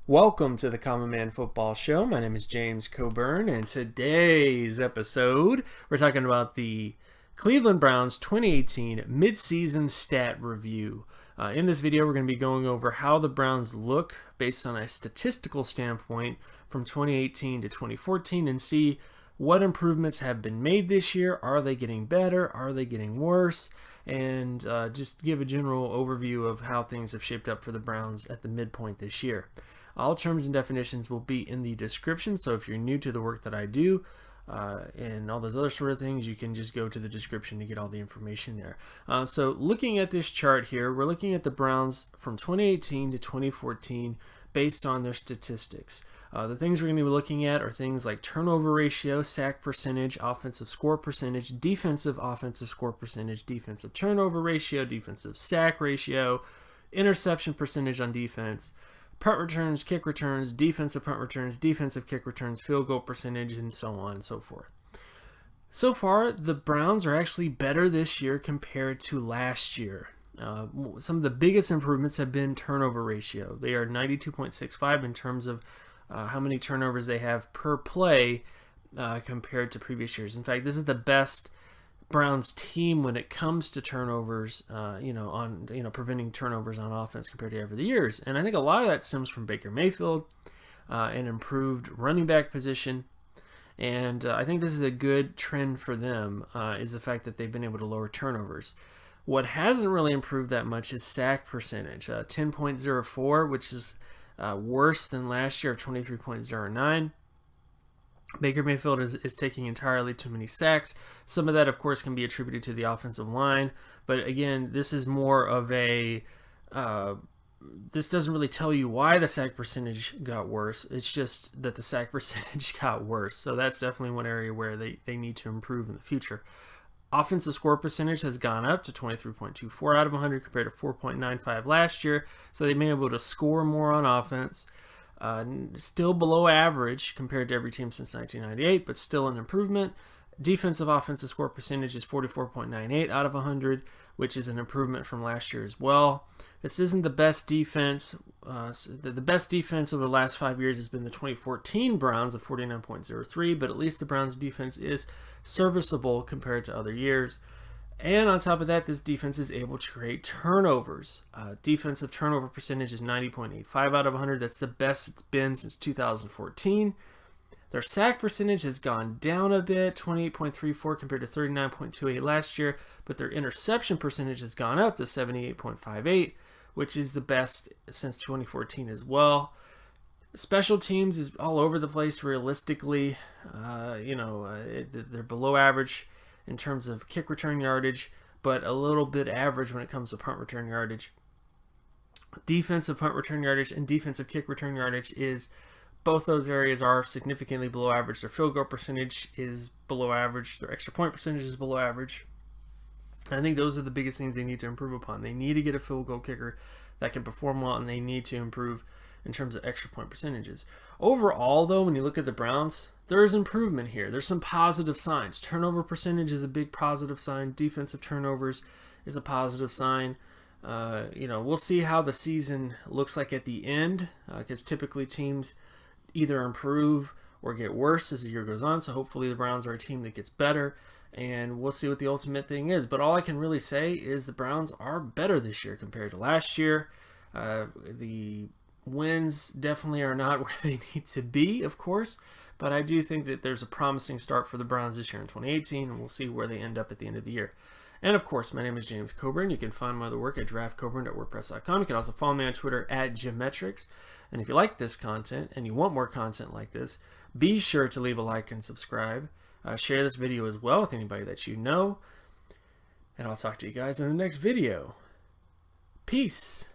Welcome to the Common Man Football Show. My name is James Coburn, and today's episode, we're talking about the Cleveland Browns 2018 midseason stat review. In this video, we're going to be going over how the Browns look based on a statistical standpoint from 2018 to 2014 and see what improvements have been made this year. Are they getting better? Are they getting worse? And just give a general overview of how things have shaped up for the Browns at the midpoint this year. All terms and definitions will be in the description, so if you're new to the work that I do and all those other sort of things, you can just go to the description to get all the information there. So looking at this chart here, we're looking at the Browns from 2018 to 2014 based on their statistics. The things we're going to be looking at are things like turnover ratio, sack percentage, offensive score percentage, defensive offensive score percentage, defensive turnover ratio, defensive sack ratio, interception percentage on defense, punt returns, kick returns, defensive punt returns, defensive kick returns, field goal percentage, and so on and so forth. So far, the Browns are actually better this year compared to last year. Some of the biggest improvements have been turnover ratio. They are 92.65 in terms of how many turnovers they have per play compared to previous years. In fact, this is the best Browns team when it comes to turnovers, preventing turnovers on offense compared to every years. And I think a lot of that stems from Baker Mayfield and improved running back position. And I think this is a good trend for them, is the fact that they've been able to lower turnovers. What hasn't really improved that much is sack percentage, 10.04, which is worse than last year of 23.09. Baker Mayfield is taking entirely too many sacks. Some of that, of course, can be attributed to the offensive line. But again, this is more of a... this doesn't really tell you why the sack percentage got worse. It's just that the sack percentage got worse. So that's definitely one area where they need to improve in the future. Offensive score percentage has gone up to 23.24 out of 100 compared to 4.95 last year. So they've been able to score more on offense. Still below average compared to every team since 1998, but still an improvement. Defensive offensive score percentage is 44.98 out of 100, which is an improvement from last year as well. This isn't the best defense. The best defense over the last 5 years has been the 2014 Browns of 49.03, but at least the Browns defense is serviceable compared to other years. And on top of that, this defense is able to create turnovers. Defensive turnover percentage is 90.85 out of 100. That's the best it's been since 2014. Their sack percentage has gone down a bit, 28.34 compared to 39.28 last year, but their interception percentage has gone up to 78.58, which is the best since 2014 as well. Special teams is all over the place realistically. They're below average in terms of kick return yardage, but a little bit average when it comes to punt return yardage. Defensive punt return yardage and defensive kick return yardage both those areas are significantly below average. Their field goal percentage is below average. Their extra point percentage is below average. And I think those are the biggest things they need to improve upon. They need to get a field goal kicker that can perform well, and they need to improve in terms of extra point percentages. Overall, though, when you look at the Browns, there is improvement here. There's some positive signs. Turnover percentage is a big positive sign. Defensive turnovers is a positive sign. We'll see how the season looks like at the end, because typically teams either improve or get worse as the year goes on. So hopefully the Browns are a team that gets better, and we'll see what the ultimate thing is. But all I can really say is the Browns are better this year compared to last year. The wins definitely are not where they need to be, of course, but I do think that there's a promising start for the Browns this year in 2018, and we'll see where they end up at the end of the year. And of course, my name is James Coburn. You can find my other work at draftcoburn.wordpress.com. You can also follow me on Twitter at Geometrics. And if you like this content and you want more content like this, be sure to leave a like and subscribe. Share this video as well with anybody that you know. And I'll talk to you guys in the next video. Peace.